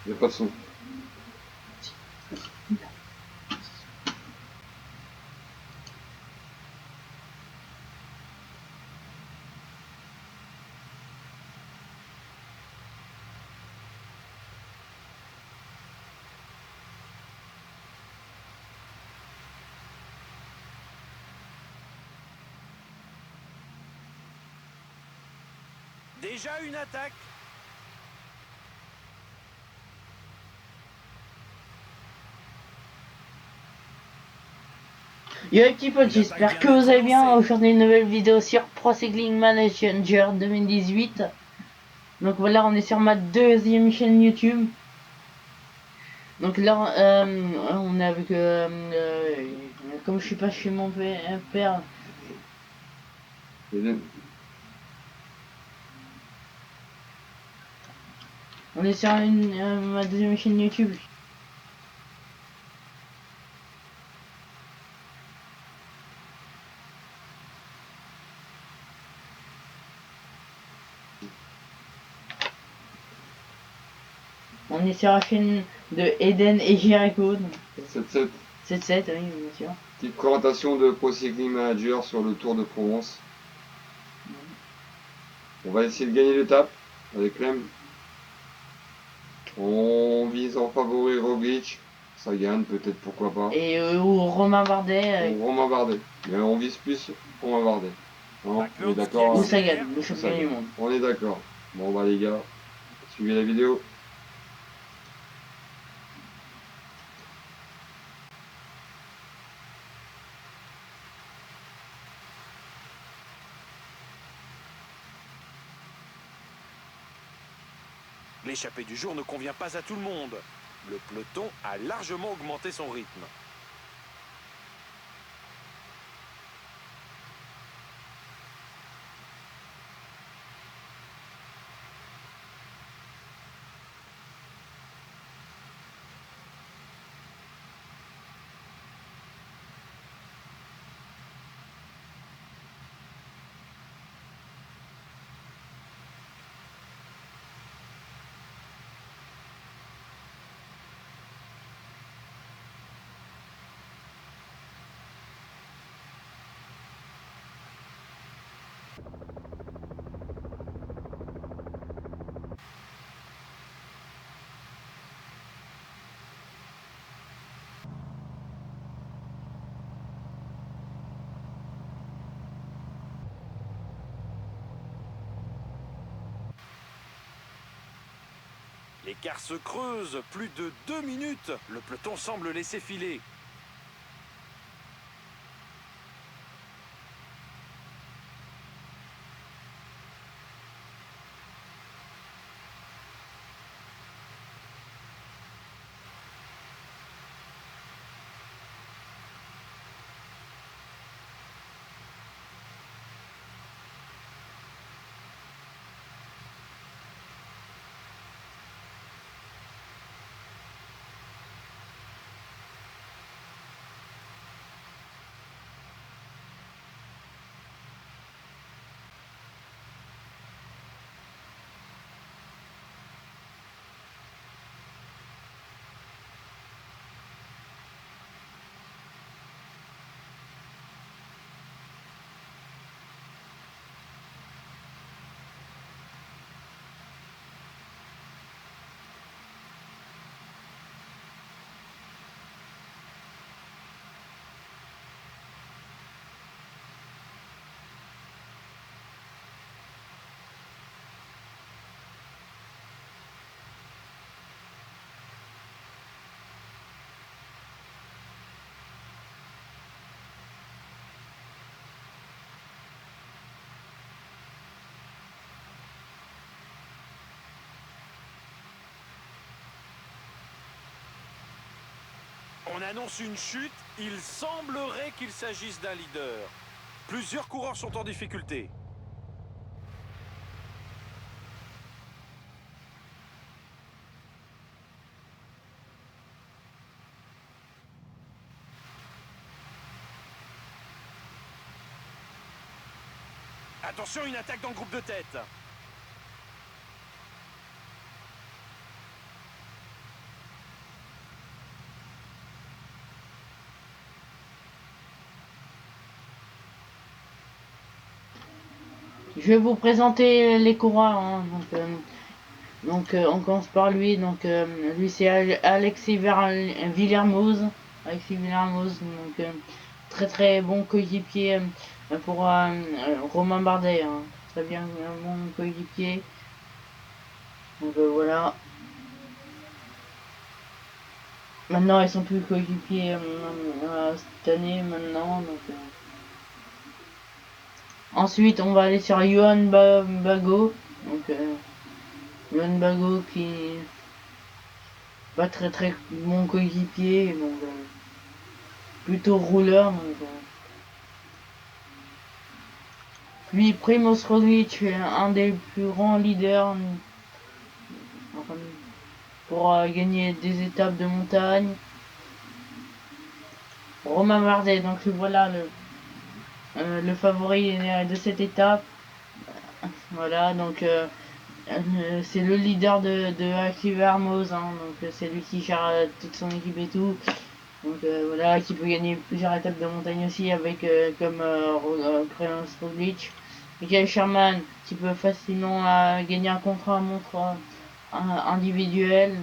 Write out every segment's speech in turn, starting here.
Il n'y a pas de son. Déjà une attaque. Yo les petits potes, j'espère que vous allez bien. Aujourd'hui une nouvelle vidéo sur Pro Cycling Manager 2018. Donc voilà, on est sur ma deuxième chaîne YouTube. Donc là, on est avec, comme je suis pas chez mon père, on est sur ma deuxième chaîne YouTube. On est sur la chaîne de Eden et Jericho. 7-7. 7-7, oui, bien sûr. Petite présentation de Pro Cycling Manager sur le Tour de Provence. On va essayer de gagner l'étape avec Clem. On vise en favori Roglic. Ça gagne, peut-être, pourquoi pas. Et ou Romain Bardet. Ou Romain Bardet. Mais on vise plus Romain Bardet. Non, on est d'accord. Ou Sagan, le champion du monde. On est d'accord. Bon bah les gars, suivez la vidéo. L'échappée du jour ne convient pas à tout le monde. Le peloton a largement augmenté son rythme. L'écart se creuse, plus de 2 minutes. Le peloton semble laisser filer. On annonce une chute, il semblerait qu'il s'agisse d'un leader. Plusieurs coureurs sont en difficulté. Attention, une attaque dans le groupe de tête. je vais vous présenter les coureurs. Hein. On commence par lui. Lui c'est Alexis Villermoz. Alexis Villermoz, très très bon coéquipier pour Romain Bardet. Hein. Très bien bon coéquipier. Voilà. Maintenant ils sont plus coéquipiers cette année maintenant. Ensuite on va aller sur Johan Bago. Johan Bago qui pas très très bon coéquipier, plutôt rouleur. Lui, Primoz Roglic, un des plus grands leaders pour gagner des étapes de montagne. Romain Bardet, donc voilà le favori de cette étape. Voilà, c'est le leader de Alexis Villermoz, hein, c'est lui qui gère toute son équipe et tout. Voilà, qui peut gagner plusieurs étapes de montagne aussi avec comme Primoz Roglic. Michael Sherman qui peut facilement gagner un contre-la-montre individuel,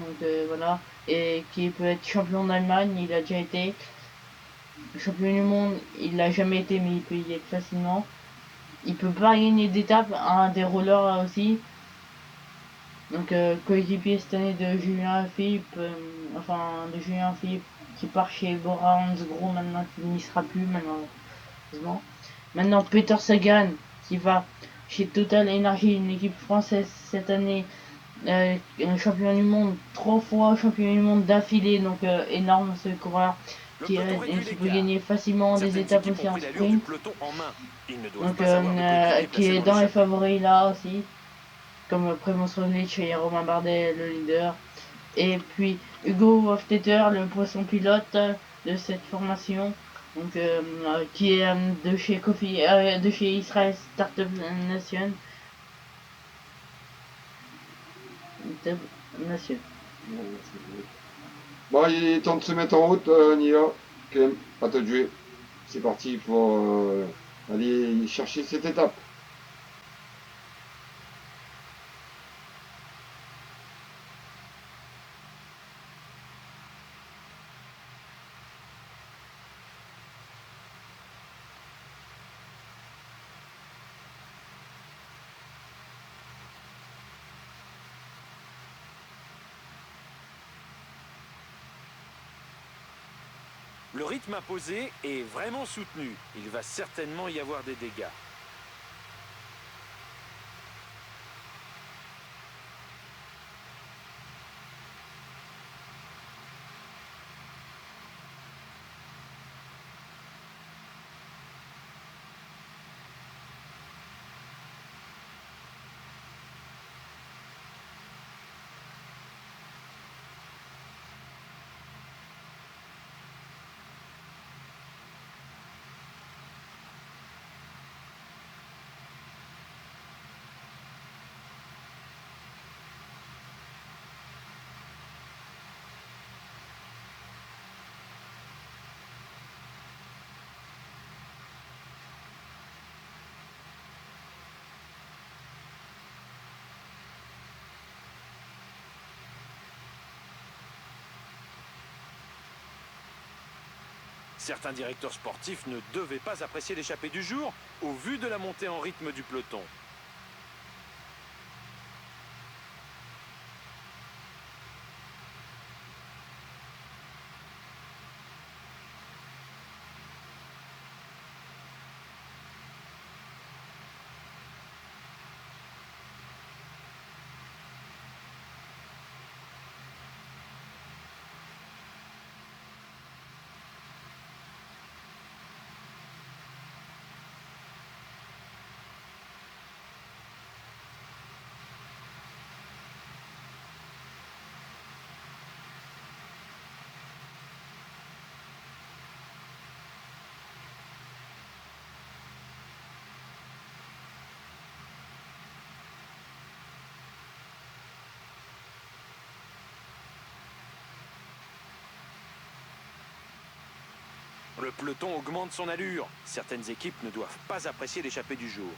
voilà, et qui peut être champion d'Allemagne, il a déjà été. Champion du monde, il l'a jamais été, mais il peut y être facilement. Il peut pas gagner d'étape, un des rollers aussi. Coéquipier cette année de Julien Philippe, qui part chez Bora Hansgrohe maintenant, qui n'y sera plus malheureusement. Maintenant Peter Sagan qui va chez Total Energy, une équipe française cette année, champion du monde, 3 fois champion du monde d'affilée, énorme ce coureur qui peut gagner facilement des étapes aussi en sprint. Qui est dans les favoris là aussi, comme Primoz Roglic et Romain Bardet le leader. Et puis Hugo Hofstetter, le poisson pilote de cette formation, qui est de chez Israel Startup Nation. Bon, il est temps de se mettre en route, on y va. Clem, à toi de jouer. C'est parti pour aller chercher cette étape. Le rythme imposé est vraiment soutenu. Il va certainement y avoir des dégâts. Certains directeurs sportifs ne devaient pas apprécier l'échappée du jour au vu de la montée en rythme du peloton. Le peloton augmente son allure. Certaines équipes ne doivent pas apprécier l'échappée du jour.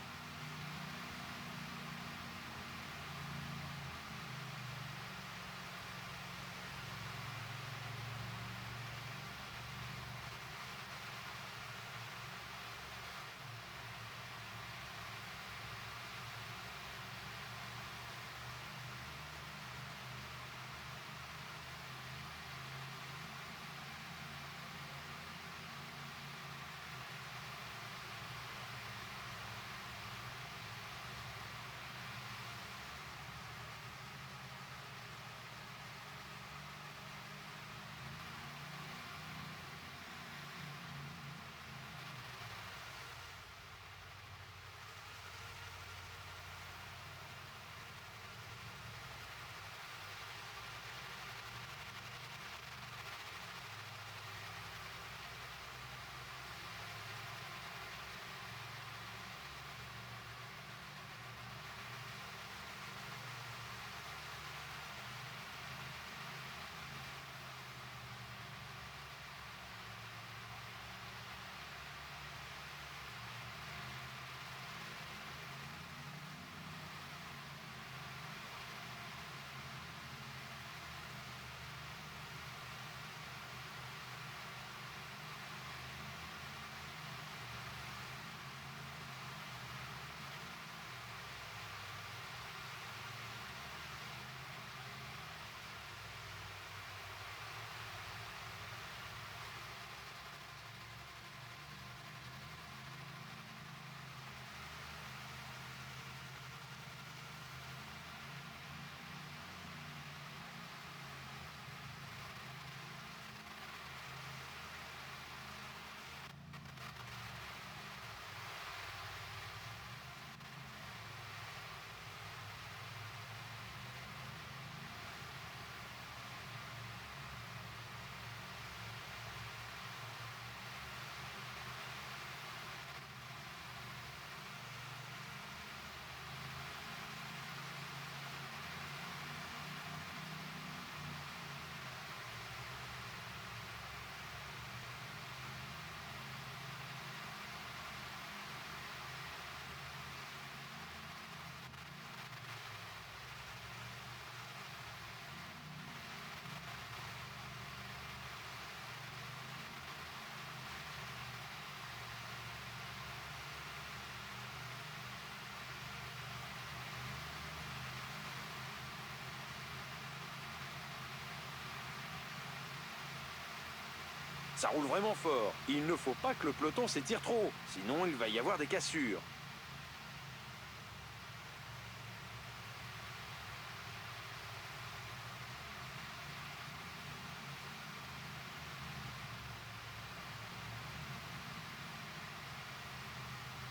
Ça roule vraiment fort. Il ne faut pas que le peloton s'étire trop, sinon il va y avoir des cassures.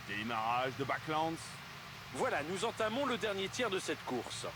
Démarrage de Backlands. Voilà, nous entamons le dernier tiers de cette course.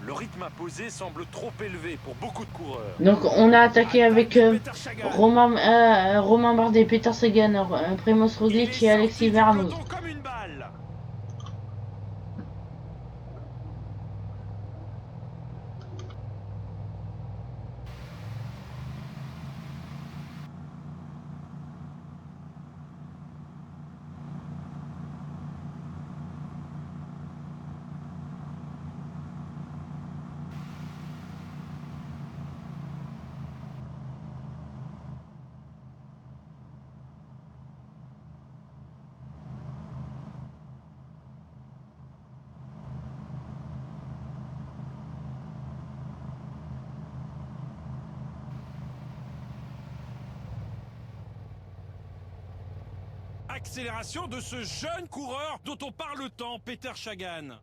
Le rythme imposé semble trop élevé pour beaucoup de coureurs. Donc on a attaqué avec Peter Sagan. Romain Bardet, Peter Sagan, Primoz Il Roglic est et sorti Alexis du Vernous. peloton comme une balle. Accélération de ce jeune coureur dont on parle tant, Peter Sagan.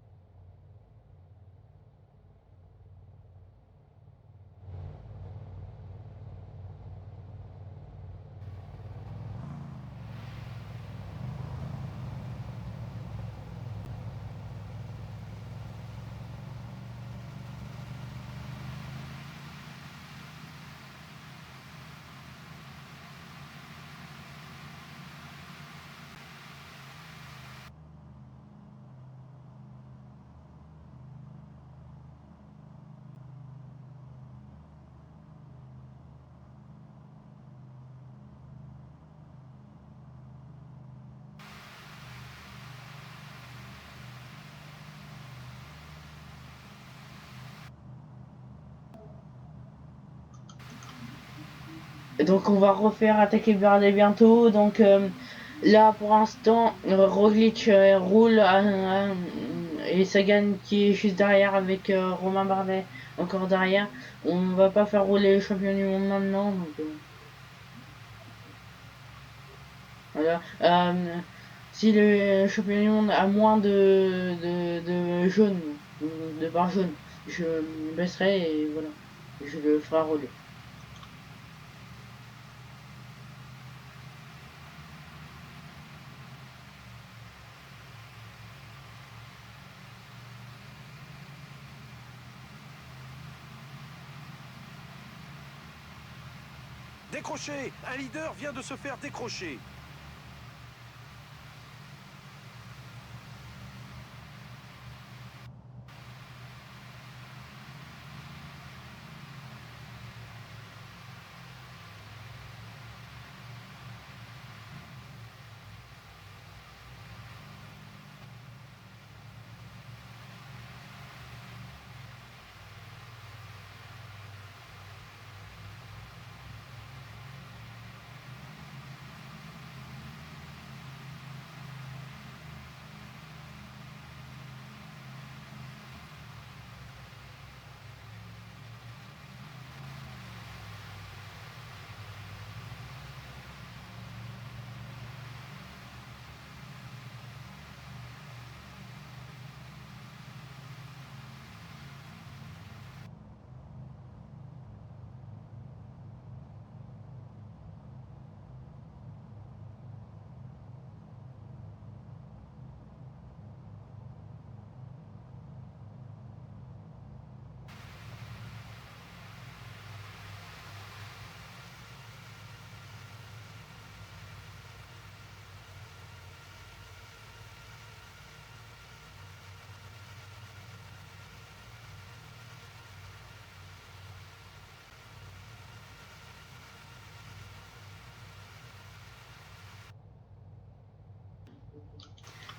Et donc on va refaire attaquer Bardet bientôt. Donc là pour l'instant Roglic roule et Sagan qui est juste derrière avec Romain Bardet encore derrière. On va pas faire rouler les champions du monde maintenant. Donc, voilà. Si le champion du monde a moins de jaunes, de barres jaunes, je me baisserai et voilà. Je le ferai rouler. Décroché. Un leader vient de se faire décrocher.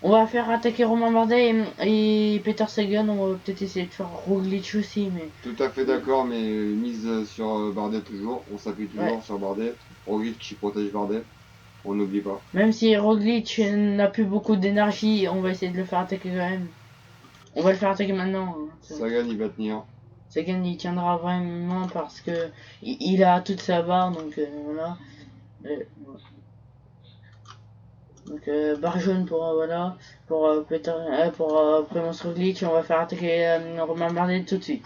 On va faire attaquer Romain Bardet et Peter Sagan. On va peut-être essayer de faire Roglic aussi, mais Tout à fait d'accord, mais mise sur Bardet toujours. On s'appuie toujours ouais. sur Bardet. Roglic qui protège Bardet. On n'oublie pas. Même si Roglic n'a plus beaucoup d'énergie, on va essayer de le faire attaquer quand même. On va le faire attaquer maintenant. Hein. Sagan, il va tenir. Sagan il tiendra vraiment parce que il a toute sa barre, donc voilà. Voilà. Donc barre jaune pour voilà pour Peter, pour Primoz Roglic. On va faire attaquer Romain Bardet tout de suite.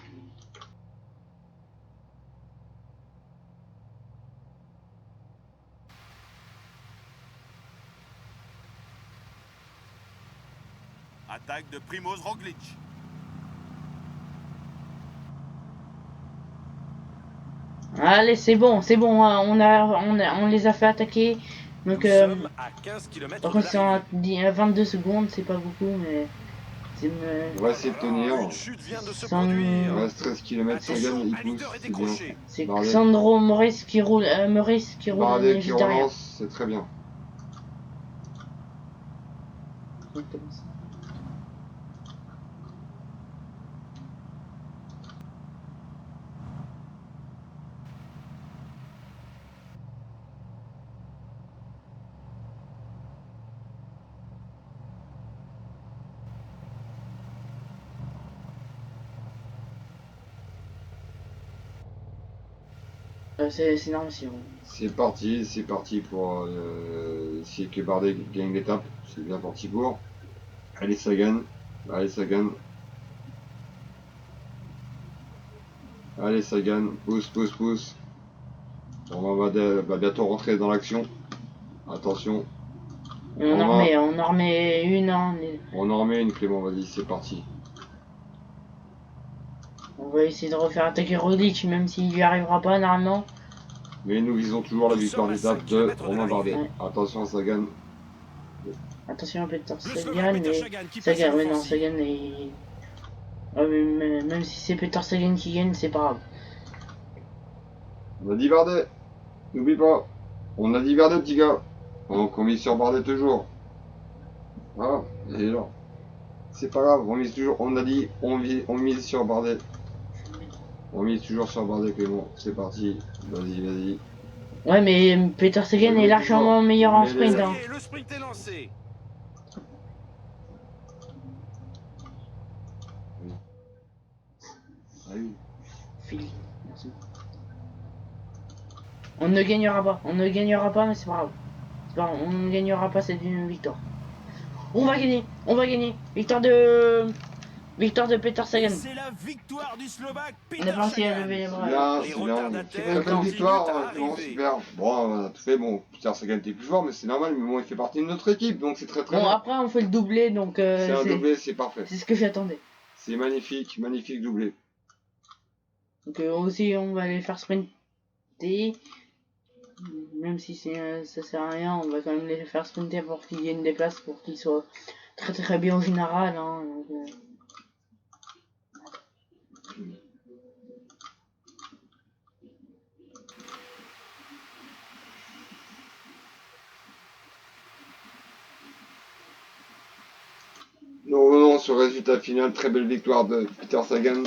Attaque de Primoz Roglic. Allez, c'est bon, hein, on les a fait attaquer. Donc Nous sommes à 15 km par de contre c'est en l'arrivée. 22 secondes, c'est pas beaucoup, mais c'est On va essayer de tenir. Une chute vient de se Sans- Il produire. reste 13 km. Sagan, Attention, il un leader pousse. est C'est bien. décroché. c'est Bardet. Sandro Maurice qui roule, Bardet qui juste derrière. relance. C'est très bien. C'est normal si C'est parti pour essayer que Bardet gagne l'étape. C'est bien parti pour. Allez Sagan. Allez Sagan. Allez Sagan. Pousse. On va bientôt rentrer dans l'action. Attention. on en remet une, hein, On en remet une Clément, vas-y, c'est parti. on va essayer de refaire attaquer Roglic, même s'il y arrivera pas normalement. Mais nous visons toujours la Nous victoire sommes à d'étape 5 de km de Romain Bardet. Ouais. Attention Sagan. Attention à Peter Le Slovène Sagan, Peter mais Sagan qui passe à Sagan, ouais, non, l'offensive. Sagan est... Ouais, mais même si c'est Peter Sagan qui gagne, c'est pas grave. On a dit Bardet. N'oublie pas. On a dit Bardet, petit gars. Donc on mise sur Bardet toujours. Voilà, et là. C'est pas grave, on mise toujours. On a dit, on mise sur Bardet. On mise toujours sur Bardet, Clément. C'est parti. Vas-y. Ouais, mais Peter Sagan est largement meilleur en Mais sprint. Ça Hein. y est, le sprint est lancé. Ah oui. Philippe, merci. On ne gagnera pas, mais c'est pas grave. C'est pas grave, on ne gagnera pas, c'est une victoire. On va gagner. Victoire de Peter Sagan. C'est la victoire du Slovaque On Peter a pas réussi à Sagan. lever les bras. Bien, Les c'est bien. retardataires Très belle continuent victoire, à Clément, arriver. super. Bon, on a tout fait. Bon, Peter Sagan était plus fort, mais c'est normal. Mais bon, il fait partie de notre équipe, donc c'est très Bon, bien. après, on fait le doublé, donc C'est un doublé, c'est parfait. c'est ce que j'attendais. C'est magnifique doublé. Donc aussi, on va les faire sprinter. Même si ça sert à rien, on va quand même les faire sprinter pour qu'ils gagnent des places, pour qu'ils soient très bien au général. Hein, donc, Nous revenons sur le résultat final. Très belle victoire de Peter Sagan.